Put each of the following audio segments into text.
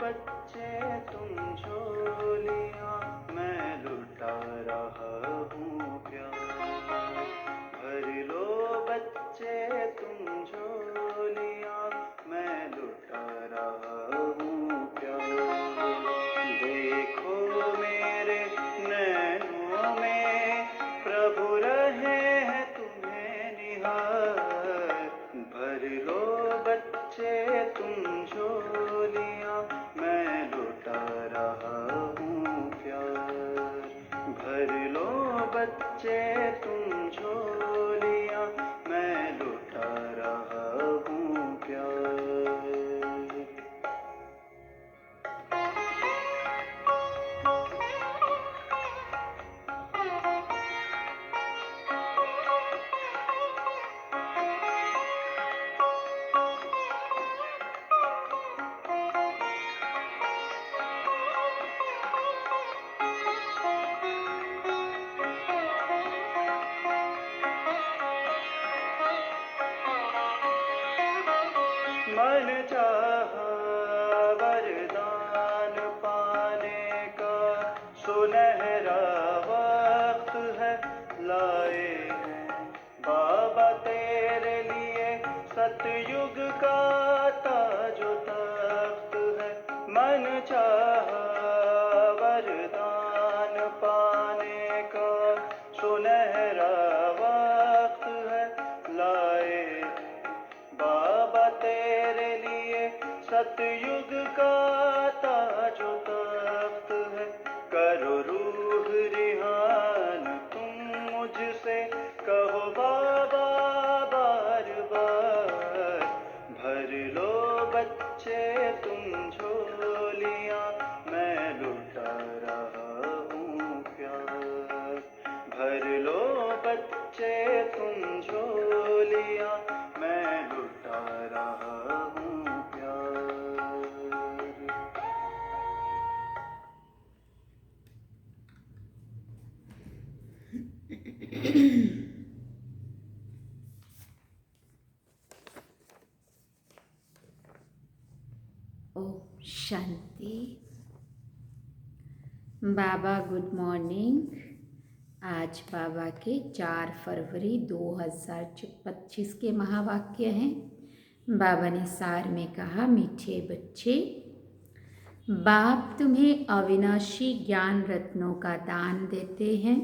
बच्चे तुम झोलियाँ, मैं लुटा रहा हूँ प्यार। भर लो बच्चे तुम झोलियाँ, मैं लुटा रहा हूँ प्यार। देखो मेरे नैनों में प्रभु रहे हैं तुम्हें निहार। भर लो बच्चे तुम झोलियाँ, मैं लुटा रहा हूँ प्यार। भर लो बच्चे तुम झोलियाँ, मैं लुटा रहा हूँ प्यार। मन चाहा वरदान पाने का, सुनहरा वक्त है लाए हैं बाबा तेरे लिए सतयुग का ताजो तख्त है। मन चाहा वरदान पाने का, सुनहरा वक्त है लाए बाबा तेरे लिए सतयुग का ताजो तख्त है। करो रूह रिहान तुम मुझसे, कहो बाबा बार बार। भर लो बच्चे तुम झोलियाँ, मैं लुटा रहा हूँ प्यार। भर लो बच्चे तुम झोलियाँ, मैं लुटा रहा हूँ प्यार। ओम शांति। बाबा गुड मॉर्निंग। आज बाबा के 4 फरवरी 2025 के महावाक्य हैं। बाबा ने सार में कहा, मीठे बच्चे, बाप तुम्हें अविनाशी ज्ञान रत्नों का दान देते हैं,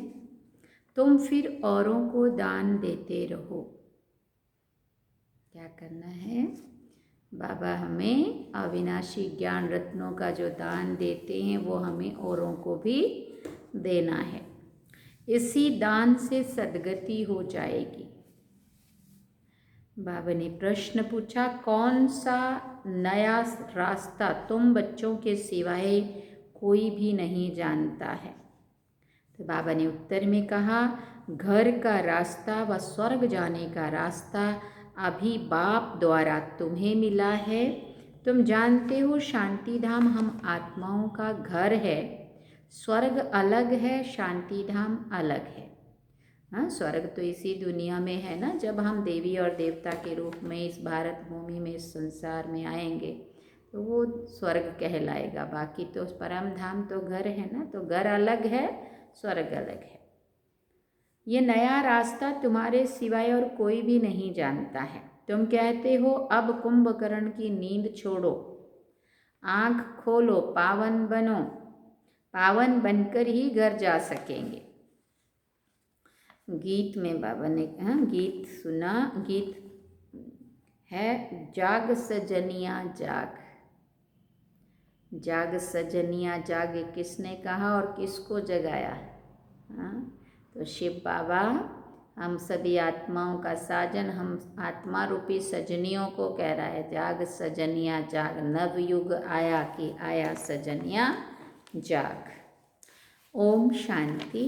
तुम फिर औरों को दान देते रहो। क्या करना है? बाबा हमें अविनाशी ज्ञान रत्नों का जो दान देते हैं वो हमें औरों को भी देना है। इसी दान से सद्गति हो जाएगी। बाबा ने प्रश्न पूछा, कौन सा नया रास्ता तुम बच्चों के सिवाय कोई भी नहीं जानता है? तो बाबा ने उत्तर में कहा, घर का रास्ता व स्वर्ग जाने का रास्ता अभी बाप द्वारा तुम्हें मिला है। तुम जानते हो शांति धाम हम आत्माओं का घर है। स्वर्ग अलग है, शांति धाम अलग है। हाँ, स्वर्ग तो इसी दुनिया में है ना। जब हम देवी और देवता के रूप में इस भारत भूमि में, इस संसार में आएंगे तो वो स्वर्ग कहलाएगा। बाकी तो परम धाम तो घर है ना। तो घर अलग है, स्वर्ग अलग है। ये नया रास्ता तुम्हारे सिवाय और कोई भी नहीं जानता है। तुम कहते हो अब कुंभकर्ण की नींद छोड़ो, आँख खोलो, पावन बनो। पावन बनकर ही घर जा सकेंगे। गीत में बाबा ने गीत सुना। गीत है, जाग सजनिया जाग। जाग सजनिया जाग, किसने कहा और किसको जगाया? तो शिव बाबा हम सभी आत्माओं का साजन, हम आत्मा रूपी सजनियों को कह रहा है, जाग सजनिया जाग। नव युग आया कि आया सजनिया जाग। ओम शांति।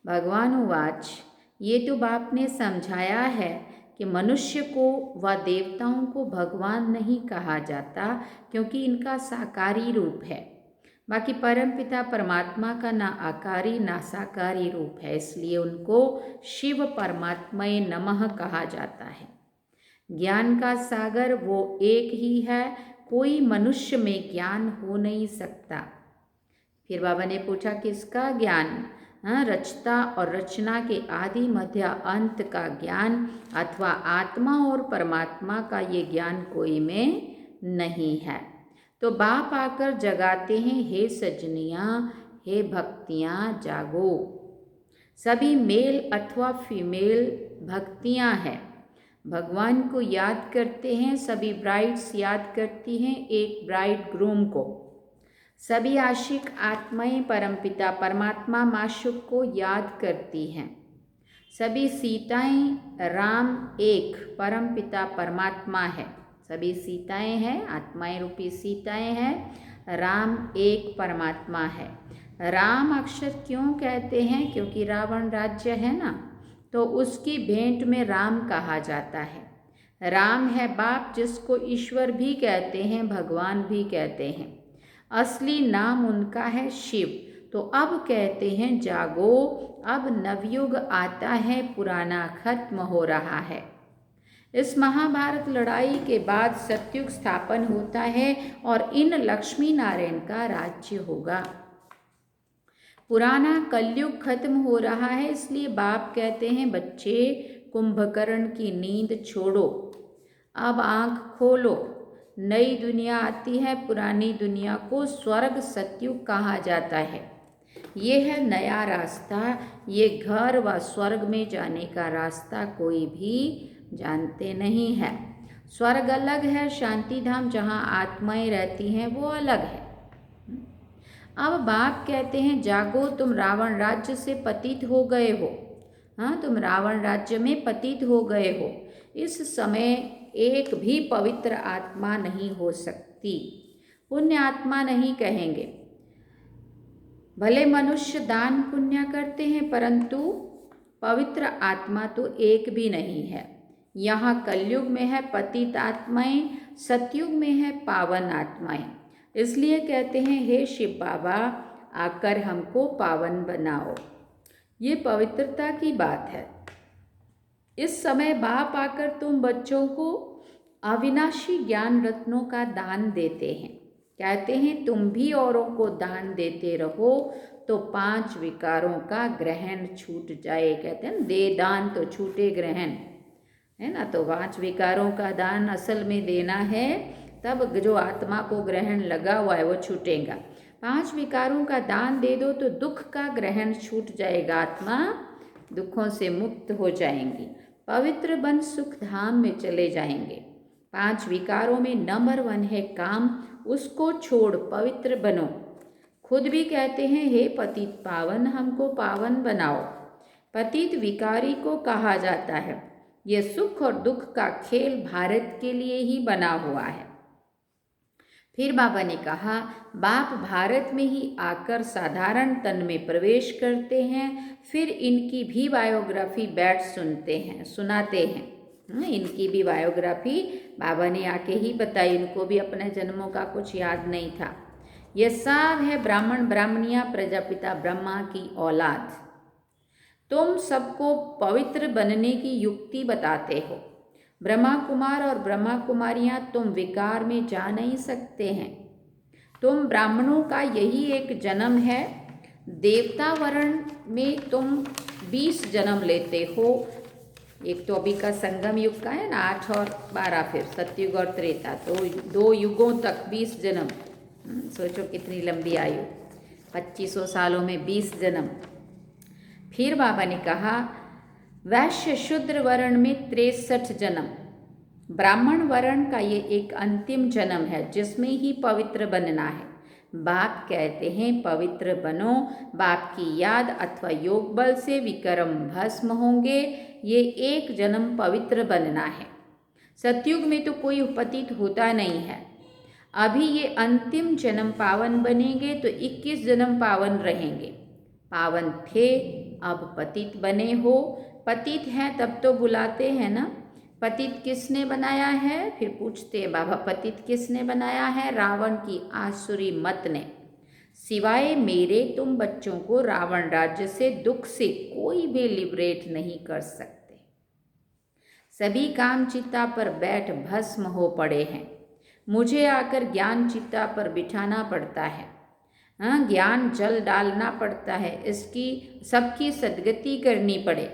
भगवान उवाच, ये तो बाप ने समझाया है कि मनुष्य को व देवताओं को भगवान नहीं कहा जाता क्योंकि इनका साकारी रूप है। बाकी परमपिता परमात्मा का ना आकारी ना साकारी रूप है, इसलिए उनको शिव परमात्मये नमः कहा जाता है। ज्ञान का सागर वो एक ही है, कोई मनुष्य में ज्ञान हो नहीं सकता। फिर बाबा ने पूछा किसका ज्ञान? रचता और रचना के आदि मध्य अंत का ज्ञान अथवा आत्मा और परमात्मा का ये ज्ञान कोई में नहीं है। तो बाप आकर जगाते हैं, हे सजनियाँ, हे भक्तियाँ जागो। सभी मेल अथवा फीमेल भक्तियाँ हैं, भगवान को याद करते हैं। सभी ब्राइड्स याद करती हैं एक ब्राइड ग्रूम को। सभी आशिक आत्माएं परमपिता परमात्मा माशुक को याद करती हैं। सभी सीताएं राम एक परमपिता परमात्मा है। सभी सीताएं हैं, आत्माएं रूपी सीताएं हैं, राम एक परमात्मा है। राम अक्षर क्यों कहते हैं? क्योंकि रावण राज्य है ना, तो उसकी भेंट में राम कहा जाता है। राम है बाप, जिसको ईश्वर भी कहते हैं, भगवान भी कहते हैं। असली नाम उनका है शिव। तो अब कहते हैं जागो, अब नवयुग आता है, पुराना खत्म हो रहा है। इस महाभारत लड़ाई के बाद सतयुग स्थापन होता है और इन लक्ष्मी नारायण का राज्य होगा। पुराना कलयुग खत्म हो रहा है, इसलिए बाप कहते हैं बच्चे कुंभकर्ण की नींद छोड़ो, अब आँख खोलो। नई दुनिया आती है, पुरानी दुनिया को स्वर्ग सतयुग कहा जाता है। ये है नया रास्ता, ये घर व स्वर्ग में जाने का रास्ता कोई भी जानते नहीं है। स्वर्ग अलग है, शांति धाम जहाँ आत्माएं रहती हैं वो अलग है। अब बाप कहते हैं जागो, तुम रावण राज्य से पतित हो गए हो। तुम रावण राज्य में पतित हो गए हो। इस समय एक भी पवित्र आत्मा नहीं हो सकती, पुण्य आत्मा नहीं कहेंगे। भले मनुष्य दान पुण्य करते हैं, परंतु पवित्र आत्मा तो एक भी नहीं है। यहाँ कलयुग में है पतित आत्माएं, सतयुग में है पावन आत्माएं। इसलिए कहते हैं हे शिव बाबा, आकर हमको पावन बनाओ। ये पवित्रता की बात है। इस समय बाप आकर तुम बच्चों को अविनाशी ज्ञान रत्नों का दान देते हैं। कहते हैं तुम भी औरों को दान देते रहो तो 5 विकारों का ग्रहण छूट जाए। कहते हैं दे दान तो छूटे ग्रहण, है ना। तो 5 विकारों का दान असल में देना है, तब जो आत्मा को ग्रहण लगा हुआ है वो छूटेगा। 5 विकारों का दान दे दो तो दुख का ग्रहण छूट जाएगा, आत्मा दुखों से मुक्त हो जाएंगी, पवित्र बन सुख धाम में चले जाएंगे। 5 विकारों में नंबर 1 है काम, उसको छोड़ पवित्र बनो। खुद भी कहते हैं हे पतित पावन, हमको पावन बनाओ। पतित विकारी को कहा जाता है। ये सुख और दुख का खेल भारत के लिए ही बना हुआ है। फिर बाबा ने कहा बाप भारत में ही आकर साधारण तन में प्रवेश करते हैं, फिर इनकी भी बायोग्राफी बैठ सुनाते हैं। इनकी भी बायोग्राफी बाबा ने आके ही बताई, इनको भी अपने जन्मों का कुछ याद नहीं था। यह सब है ब्राह्मण ब्राह्मणियाँ प्रजापिता ब्रह्मा की औलाद। तुम सबको पवित्र बनने की युक्ति बताते हो। ब्रह्मा कुमार और ब्रह्मा कुमारियाँ तुम विकार में जा नहीं सकते हैं। तुम ब्राह्मणों का यही एक जन्म है। देवता वर्ण में तुम 20 जन्म लेते हो। एक तो अभी का संगम युग का है ना, 8 और 12, फिर सतयुग और त्रेता, तो 2 युगों तक 20 जन्म। सोचो कितनी लंबी आयु, 2500 सालों में 20 जन्म। फिर बाबा ने कहा वैश्य शूद्र वर्ण में 63 जन्म। ब्राह्मण वर्ण का ये एक अंतिम जन्म है जिसमें ही पवित्र बनना है। बाप कहते हैं पवित्र बनो, बाप की याद अथवा योग बल से विक्रम भस्म होंगे। ये एक जन्म पवित्र बनना है। सतयुग में तो कोई पतित होता नहीं है। अभी ये अंतिम जन्म पावन बनेंगे तो 21 जन्म पावन रहेंगे। पावन थे, अब पतित बने हो। पतित हैं तब तो बुलाते हैं ना, पतित किसने बनाया है? फिर पूछते हैं बाबा पतित किसने बनाया है? रावण की आसुरी मत ने। सिवाय मेरे तुम बच्चों को रावण राज्य से दुख से कोई भी लिबरेट नहीं कर सकते। सभी काम चिता पर बैठ भस्म हो पड़े हैं। मुझे आकर ज्ञान चिता पर बिठाना पड़ता है। हाँ, ज्ञान जल डालना पड़ता है, इसकी सबकी सद्गति करनी पड़े।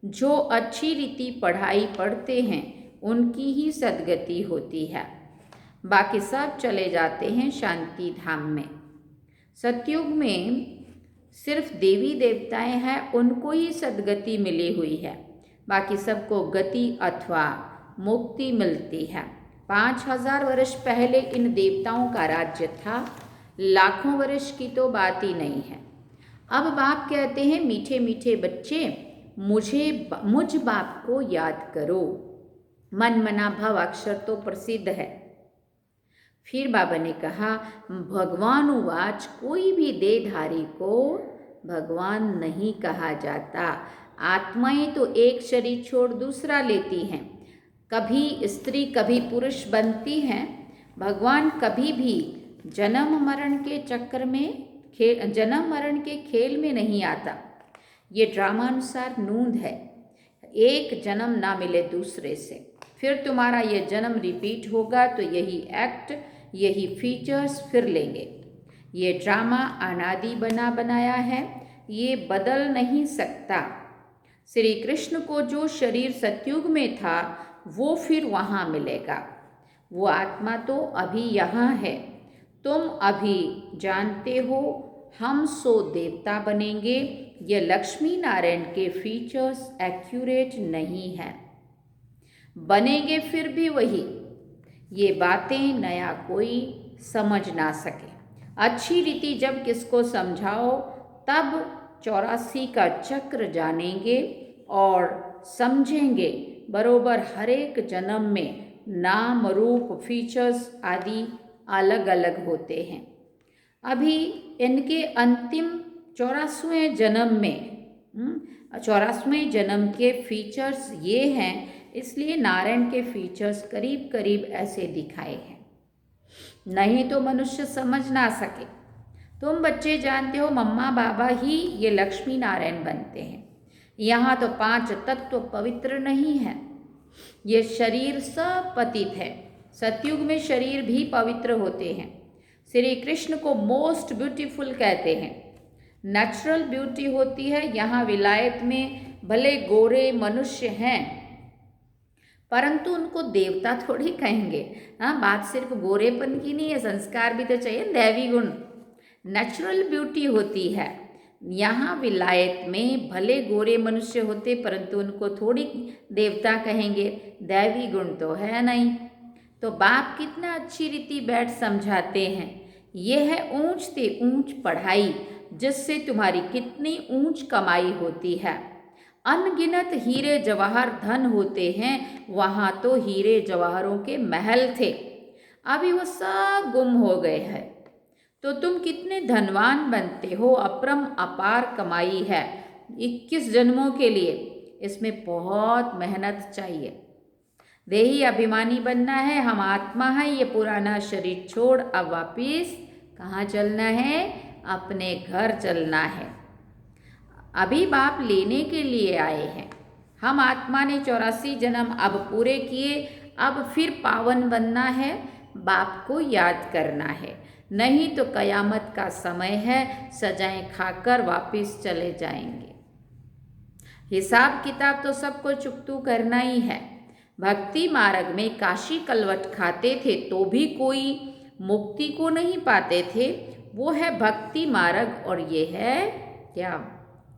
जो अच्छी रीति पढ़ाई पढ़ते हैं उनकी ही सद्गति होती है, बाकी सब चले जाते हैं शांति धाम में। सतयुग में सिर्फ देवी देवताएं हैं, उनको ही सद्गति मिली हुई है, बाकी सबको गति अथवा मुक्ति मिलती है। 5000 वर्ष पहले इन देवताओं का राज्य था, लाखों वर्ष की तो बात ही नहीं है। अब बाप कहते हैं, मीठे मीठे बच्चे मुझ बाप को याद करो। मन मना भव अक्षर तो प्रसिद्ध है। फिर बाबा ने कहा, भगवान उवाच, कोई भी देहधारी को भगवान नहीं कहा जाता। आत्माएं तो एक शरीर छोड़ दूसरा लेती हैं, कभी स्त्री कभी पुरुष बनती हैं। भगवान कभी भी जन्म मरण के चक्कर में जन्म मरण के खेल में नहीं आता। ये ड्रामानुसार नूंद है, एक जन्म ना मिले दूसरे से, फिर तुम्हारा ये जन्म रिपीट होगा तो यही एक्ट, यही फीचर्स फिर लेंगे। ये ड्रामा अनादि बना बनाया है, ये बदल नहीं सकता। श्री कृष्ण को जो शरीर सतयुग में था वो फिर वहाँ मिलेगा। वो आत्मा तो अभी यहाँ है। तुम अभी जानते हो हम सो देवता बनेंगे। ये लक्ष्मी नारायण के फीचर्स एक्यूरेट नहीं है, बनेंगे फिर भी वही। ये बातें नया कोई समझ ना सके। अच्छी रीति जब किसको समझाओ तब 84 का चक्र जानेंगे और समझेंगे। बरोबर हर एक जन्म में नाम रूप फीचर्स आदि अलग अलग होते हैं। अभी इनके अंतिम 84वें जन्म में 84वें जन्म के फीचर्स ये हैं, इसलिए नारायण के फीचर्स करीब करीब ऐसे दिखाए हैं, नहीं तो मनुष्य समझ ना सके। तुम बच्चे जानते हो मम्मा बाबा ही ये लक्ष्मी नारायण बनते हैं। यहाँ तो 5 तत्व पवित्र नहीं है, ये शरीर सब पतित है। सतयुग में शरीर भी पवित्र होते हैं। श्री कृष्ण को मोस्ट ब्यूटीफुल कहते हैं। नेचुरल ब्यूटी होती है। यहाँ विलायत में भले गोरे मनुष्य हैं, परंतु उनको देवता थोड़ी कहेंगे। हाँ, बात सिर्फ गोरेपन की नहीं है, संस्कार भी तो चाहिए, दैवी गुण। नेचुरल ब्यूटी होती है। यहाँ विलायत में भले गोरे मनुष्य होते, परंतु उनको थोड़ी देवता कहेंगे, दैवी गुण तो है नहीं। तो बाप कितना अच्छी रीति बैठ समझाते हैं। ये है ऊंच से ऊंच पढ़ाई, जिससे तुम्हारी कितनी ऊंच कमाई होती है। अनगिनत हीरे जवाहर धन होते हैं, वहाँ तो हीरे जवाहरों के महल थे, अभी वो सब गुम हो गए हैं। तो तुम कितने धनवान बनते हो, अपरम अपार कमाई है 21 जन्मों के लिए। इसमें बहुत मेहनत चाहिए। देही अभिमानी बनना है, हम आत्मा है, ये पुराना शरीर छोड़ अब वापिस कहाँ चलना है, अपने घर चलना है। अभी बाप लेने के लिए आए हैं। हम आत्मा ने 84 जन्म अब पूरे किए, अब फिर पावन बनना है, बाप को याद करना है। नहीं तो कयामत का समय है, सजाएं खाकर वापिस चले जाएंगे। हिसाब किताब तो सबको चुकतू करना ही है। भक्ति मार्ग में काशी कलवट खाते थे तो भी कोई मुक्ति को नहीं पाते थे। वो है भक्ति मार्ग और ये है क्या,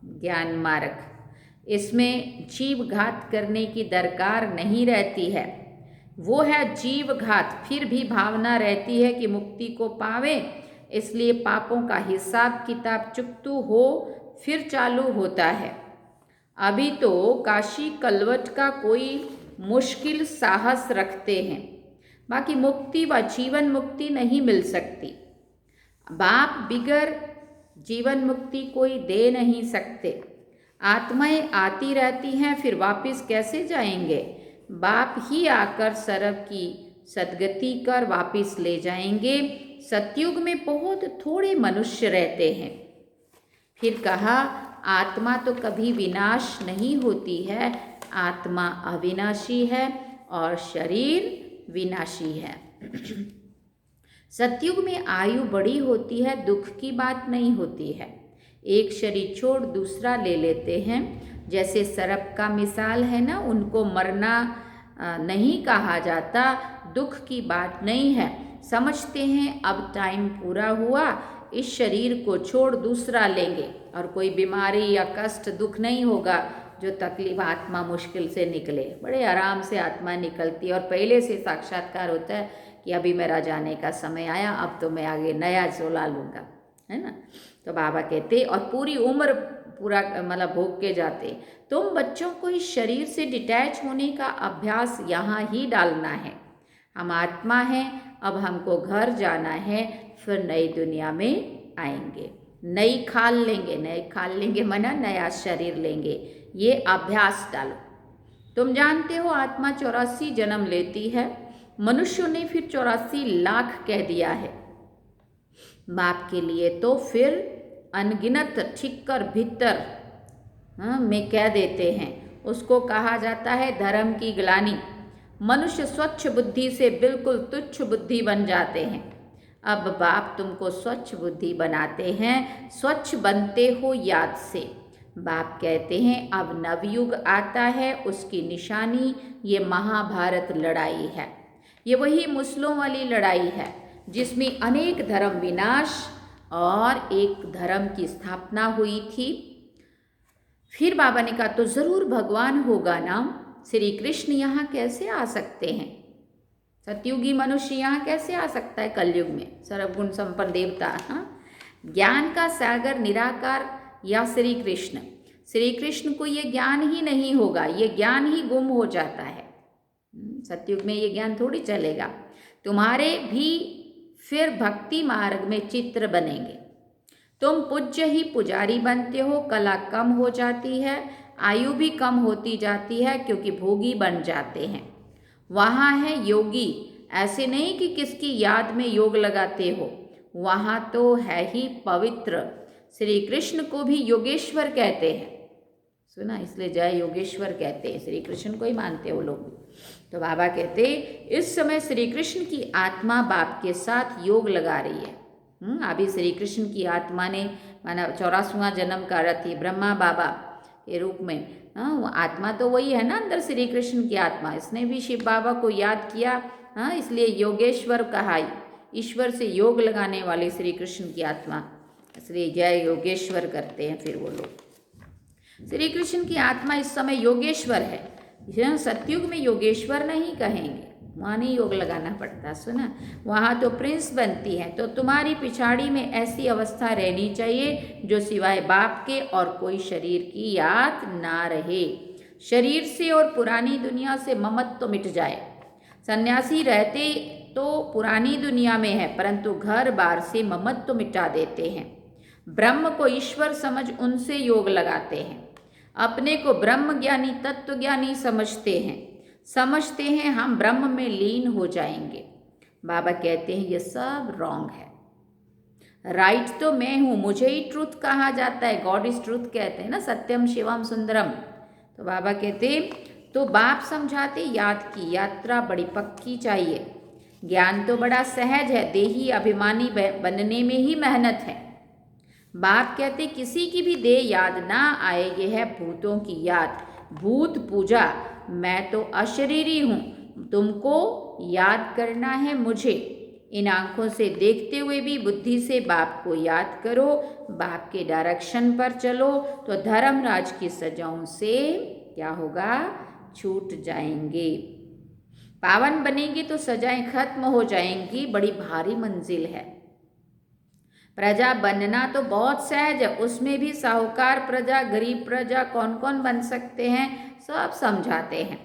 ज्ञान मार्ग। इसमें जीव घात करने की दरकार नहीं रहती है। वो है जीव घात, फिर भी भावना रहती है कि मुक्ति को पावे, इसलिए पापों का हिसाब किताब चुकतू हो फिर चालू होता है। अभी तो काशी कलवट का कोई मुश्किल साहस रखते हैं, बाकी मुक्ति व जीवन मुक्ति नहीं मिल सकती। बाप बिगर जीवन मुक्ति कोई दे नहीं सकते। आत्माएं आती रहती हैं, फिर वापस कैसे जाएंगे। बाप ही आकर सर्व की सद्गति कर वापस ले जाएंगे। सतयुग में बहुत थोड़े मनुष्य रहते हैं। फिर कहा, आत्मा तो कभी विनाश नहीं होती है, आत्मा अविनाशी है और शरीर विनाशी है। सतयुग में आयु बड़ी होती है, दुख की बात नहीं होती है। एक शरीर छोड़ दूसरा ले लेते हैं। जैसे सर्प का मिसाल है ना, उनको मरना नहीं कहा जाता, दुख की बात नहीं है। समझते हैं अब टाइम पूरा हुआ, इस शरीर को छोड़ दूसरा लेंगे, और कोई बीमारी या कष्ट दुख नहीं होगा जो तकलीफ आत्मा मुश्किल से निकले। बड़े आराम से आत्मा निकलती है और पहले से साक्षात्कार होता है कि अभी मेरा जाने का समय आया, अब तो मैं आगे नया चोला लूँगा, है ना। तो बाबा कहते और पूरी उम्र पूरा मतलब भोग के जाते। तुम बच्चों को इस शरीर से डिटैच होने का अभ्यास यहाँ ही डालना है। हम आत्मा हैं, अब हमको घर जाना है, फिर नई दुनिया में आएंगे, नई खाल लेंगे मना नया शरीर लेंगे। ये अभ्यास डालो। तुम जानते हो आत्मा 84 जन्म लेती है, मनुष्यों ने फिर 84 लाख कह दिया है। बाप के लिए तो फिर अनगिनत ठिक्कर भीतर में कह देते हैं। उसको कहा जाता है धर्म की ग्लानि। मनुष्य स्वच्छ बुद्धि से बिल्कुल तुच्छ बुद्धि बन जाते हैं। अब बाप तुमको स्वच्छ बुद्धि बनाते हैं, स्वच्छ बनते हो याद से। बाप कहते हैं अब नवयुग आता है, उसकी निशानी ये महाभारत लड़ाई है। ये वही मुस्लिम वाली लड़ाई है जिसमें अनेक धर्म विनाश और एक धर्म की स्थापना हुई थी। फिर बाबा ने कहा तो ज़रूर भगवान होगा ना। श्री कृष्ण यहाँ कैसे आ सकते हैं? सतयुगी मनुष्य यहाँ कैसे आ सकता है कलयुग में? सर्वगुण संपन्न देवता। हाँ, ज्ञान का सागर निराकार या श्री कृष्ण। श्री कृष्ण को ये ज्ञान ही नहीं होगा, ये ज्ञान ही गुम हो जाता है। सतयुग में ये ज्ञान थोड़ी चलेगा। तुम्हारे भी फिर भक्ति मार्ग में चित्र बनेंगे। तुम पूज्य ही पुजारी बनते हो, कला कम हो जाती है, आयु भी कम होती जाती है क्योंकि भोगी बन जाते हैं। वहाँ है योगी, ऐसे नहीं कि किसकी याद में योग लगाते हो, वहाँ तो है ही पवित्र। श्री कृष्ण को भी योगेश्वर कहते हैं, सुना, इसलिए जय योगेश्वर कहते हैं। श्री कृष्ण को ही मानते हैं वो लोग भी। तो बाबा कहते इस समय श्री कृष्ण की आत्मा बाप के साथ योग लगा रही है। अभी श्री कृष्ण की आत्मा ने माना 84वां जन्म का रथी ब्रह्मा बाबा के रूप में। वो आत्मा तो वही है ना, अंदर श्री कृष्ण की आत्मा। इसने भी शिव बाबा को याद किया, इसलिए योगेश्वर कहा। ईश्वर से योग लगाने वाले श्री कृष्ण की आत्मा, इसलिए जय योगेश्वर करते हैं फिर वो लोग। श्री कृष्ण की आत्मा इस समय योगेश्वर है। सतयुग में योगेश्वर नहीं कहेंगे, वहाँ नहीं योग लगाना पड़ता, सुना। वहाँ तो प्रिंस बनती है। तो तुम्हारी पिछाड़ी में ऐसी अवस्था रहनी चाहिए जो सिवाय बाप के और कोई शरीर की याद ना रहे। शरीर से और पुरानी दुनिया से ममत्व तो मिट जाए। सन्यासी रहते तो पुरानी दुनिया में है, परंतु घर बार से ममत्व तो मिटा देते हैं। ब्रह्म को ईश्वर समझ उनसे योग लगाते हैं। अपने को ब्रह्म ज्ञानी तत्व ज्ञानी समझते हैं हम ब्रह्म में लीन हो जाएंगे। बाबा कहते हैं ये सब रॉन्ग है। राइट तो मैं हूँ, मुझे ही ट्रुथ कहा जाता है, गॉड इज ट्रुथ कहते हैं ना, सत्यम शिवम सुंदरम। तो बाबा कहते तो बाप समझाते याद की यात्रा बड़ी पक्की चाहिए। ज्ञान तो बड़ा सहज है, देही अभिमानी बनने में ही मेहनत है। बाप कहते किसी की भी देह याद ना आए, ये है भूतों की याद, भूत पूजा। मैं तो अशरीरी हूँ, तुमको याद करना है मुझे। इन आँखों से देखते हुए भी बुद्धि से बाप को याद करो, बाप के डायरेक्शन पर चलो, तो धर्मराज की सजाओं से क्या होगा, छूट जाएंगे। पावन बनेंगे तो सजाएं खत्म हो जाएंगी। बड़ी भारी मंजिल है। प्रजा बनना तो बहुत सहज है, उसमें भी साहूकार प्रजा, गरीब प्रजा कौन कौन बन सकते हैं, सब समझाते हैं।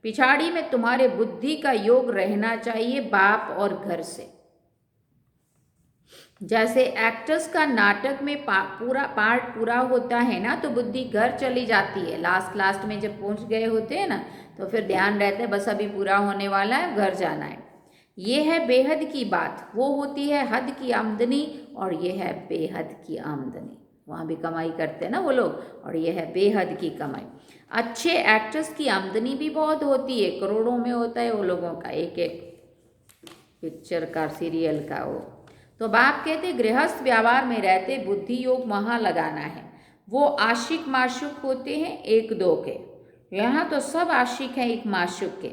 पिछाड़ी में तुम्हारे बुद्धि का योग रहना चाहिए बाप और घर से। जैसे एक्टर्स का नाटक में पूरा पार्ट पूरा होता है ना, तो बुद्धि घर चली जाती है। लास्ट में जब पहुंच गए होते हैं ना, तो फिर ध्यान रहता है बस अभी पूरा होने वाला है, घर जाना है। ये है बेहद की बात। वो होती है हद की आमदनी और ये है बेहद की आमदनी। वहाँ भी कमाई करते हैं ना वो लोग, और ये है बेहद की कमाई। अच्छे एक्टर्स की आमदनी भी बहुत होती है, करोड़ों में होता है वो लोगों का एक एक पिक्चर का, सीरियल का वो। तो बाप कहते गृहस्थ व्यवहार में रहते बुद्धि योग वहाँ लगाना है। वो आशिक माशुक होते हैं एक दो के, यहाँ तो सब आशिक हैं एक माशुक के,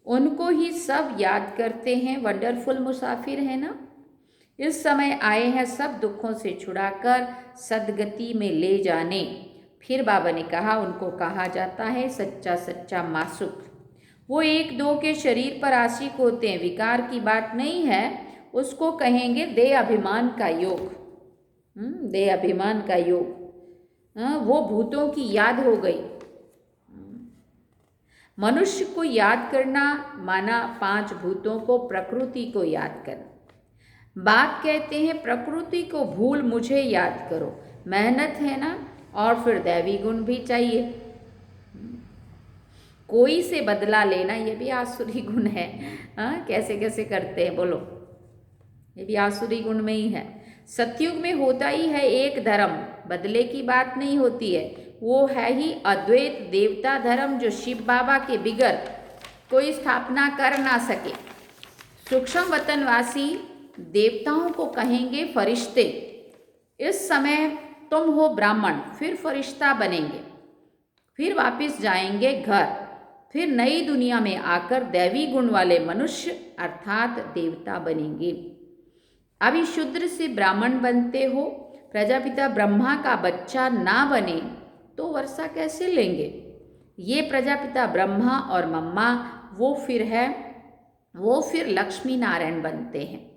उनको ही सब याद करते हैं। वंडरफुल मुसाफिर है ना। इस समय आए हैं सब दुखों से छुड़ाकर सदगति में ले जाने। फिर बाबा ने कहा उनको कहा जाता है सच्चा सच्चा मासुक। वो एक दो के शरीर पर आशिक होते हैं, विकार की बात नहीं है, उसको कहेंगे देह अभिमान का योग। देह अभिमान का योग। वो भूतों की याद हो गई। मनुष्य को याद करना माना पांच भूतों को, प्रकृति को याद करना। बाप कहते हैं प्रकृति को भूल मुझे याद करो। मेहनत है ना, और फिर दैवी गुण भी चाहिए। कोई से बदला लेना ये भी आसुरी गुण है। कैसे कैसे करते हैं बोलो, ये भी आसुरी गुण में ही है। सतयुग में होता ही है एक धर्म, बदले की बात नहीं होती है। वो है ही अद्वैत देवता धर्म, जो शिव बाबा के बिगर कोई स्थापना कर ना सके। सूक्ष्म वतनवासी देवताओं को कहेंगे फरिश्ते। इस समय तुम हो ब्राह्मण, फिर फरिश्ता बनेंगे, फिर वापस जाएंगे घर, फिर नई दुनिया में आकर दैवी गुण वाले मनुष्य अर्थात देवता बनेंगे। अभी शूद्र से ब्राह्मण बनते हो, प्रजापिता ब्रह्मा का बच्चा ना बने तो वर्षा कैसे लेंगे। ये प्रजापिता ब्रह्मा और मम्मा वो फिर लक्ष्मी नारायण बनते हैं।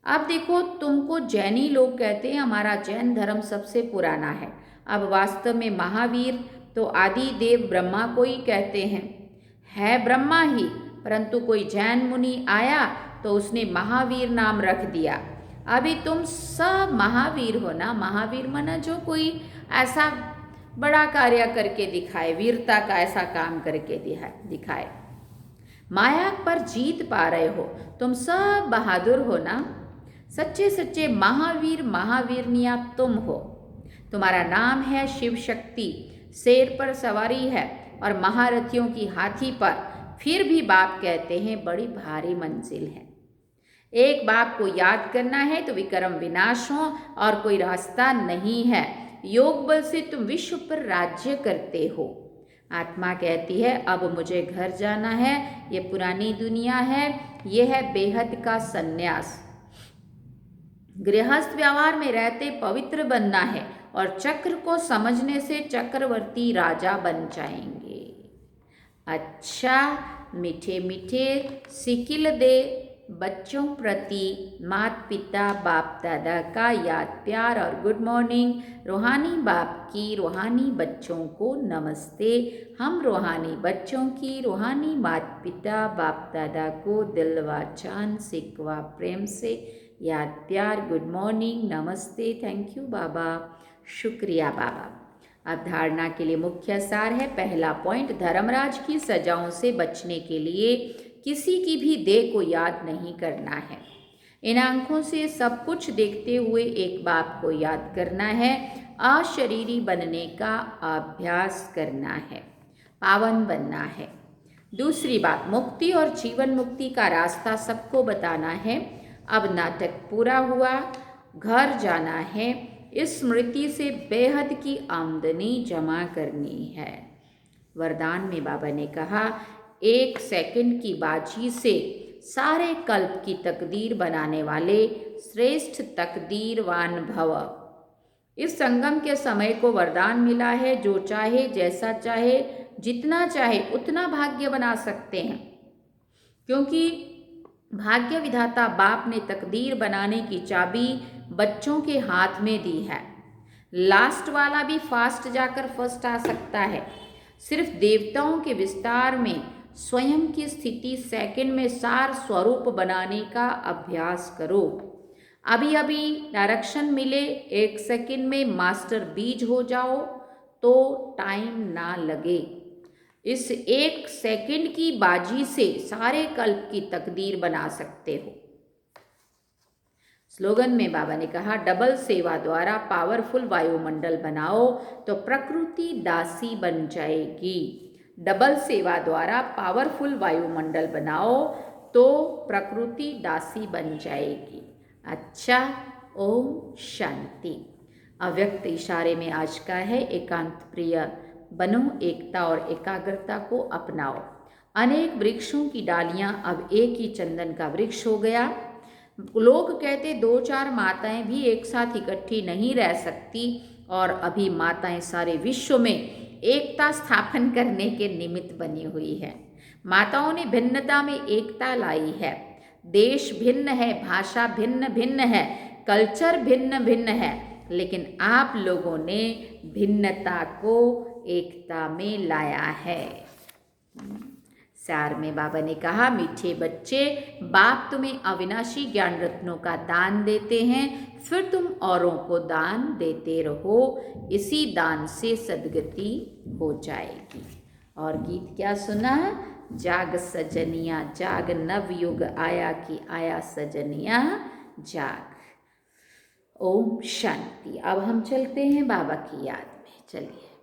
अब देखो तुमको जैनी लोग कहते हैं हमारा जैन धर्म सबसे पुराना है। अब वास्तव में महावीर तो आदि देव ब्रह्मा को ही कहते हैं, है ब्रह्मा ही, परंतु कोई जैन मुनि आया तो उसने महावीर नाम रख दिया। अभी तुम सब महावीर हो ना। महावीर माना जो कोई ऐसा बड़ा कार्य करके दिखाए, वीरता का ऐसा काम करके दिखाए, माया पर जीत पा रहे हो, तुम सब बहादुर हो ना। सच्चे सच्चे महावीर महावीरनिया तुम हो। तुम्हारा नाम है शिव शक्ति, शेर पर सवारी है और महारथियों की हाथी पर। फिर भी बाप कहते हैं बड़ी भारी मंजिल है। एक बाप को याद करना है तो विक्रम विनाश हो और कोई रास्ता नहीं है। योग बल से तुम विश्व पर राज्य करते हो। आत्मा कहती है अब मुझे घर जाना है, ये पुरानी दुनिया है, ये है बेहद का सन्यास। गृहस्थ व्यवहार में रहते पवित्र बनना है और चक्र को समझने से चक्रवर्ती राजा बन जाएंगे। अच्छा, मीठे मीठे सिकिल दे बच्चों प्रति माता पिता बाप दादा का याद प्यार और गुड मॉर्निंग। रूहानी बाप की रूहानी बच्चों को नमस्ते। हम रूहानी बच्चों की रूहानी माता पिता बाप दादा को दिल व जान सिकवा प्रेम से याद प्यार गुड मॉर्निंग नमस्ते। थैंक यू बाबा, शुक्रिया बाबा। अब धारणा के लिए मुख्य सार है। पहला पॉइंट, धर्मराज की सजाओं से बचने के लिए किसी की भी देह को याद नहीं करना है। इन आंखों से सब कुछ देखते हुए एक बाप को याद करना है। अशरीरी बनने का अभ्यास करना है, पावन बनना है। दूसरी बात, मुक्ति और जीवन मुक्ति का रास्ता सबको बताना है। अब नाटक पूरा हुआ, घर जाना है। इस स्मृति से बेहद की आमदनी जमा करनी है। वरदान में बाबा ने कहा, 1 सेकंड की बाजी से सारे कल्प की तकदीर बनाने वाले श्रेष्ठ तकदीरवान भव। इस संगम के समय को वरदान मिला है, जो चाहे जैसा चाहे जितना चाहे उतना भाग्य बना सकते हैं, क्योंकि भाग्य विधाता बाप ने तकदीर बनाने की चाबी बच्चों के हाथ में दी है। लास्ट वाला भी फास्ट जाकर फर्स्ट आ सकता है। सिर्फ देवताओं के विस्तार में स्वयं की स्थिति सेकंड में सार स्वरूप बनाने का अभ्यास करो। अभी अभी डायरेक्शन मिले, 1 सेकंड में मास्टर बीज हो जाओ तो टाइम ना लगे। इस 1 सेकंड की बाजी से सारे कल्प की तकदीर बना सकते हो। स्लोगन में बाबा ने कहा, डबल सेवा द्वारा पावरफुल वायुमंडल बनाओ तो प्रकृति दासी बन जाएगी। डबल सेवा द्वारा पावरफुल वायुमंडल बनाओ तो प्रकृति दासी बन जाएगी। अच्छा, ओम शांति। अव्यक्त इशारे में आज का है एकांत प्रिय बनो, एकता और एकाग्रता को अपनाओ। अनेक वृक्षों की डालियां अब एक ही चंदन का वृक्ष हो गया। लोग कहते 2-4 माताएं भी एक साथ इकट्ठी नहीं रह सकती, और अभी माताएं सारे विश्व में एकता स्थापन करने के निमित्त बनी हुई है। माताओं ने भिन्नता में एकता लाई है। देश भिन्न है, भाषा भिन्न भिन्न है, कल्चर भिन्न भिन्न है, लेकिन आप लोगों ने भिन्नता को एकता में लाया है। सार में बाबा ने कहा, मीठे बच्चे, बाप तुम्हें अविनाशी ज्ञान रत्नों का दान देते हैं, फिर तुम औरों को दान देते रहो। इसी दान से सद्गति हो जाएगी। और गीत क्या सुना? जाग सजनिया जाग, नव युग आया कि आया सजनिया जाग। ओम शांति। अब हम चलते हैं बाबा की याद में। चलिए।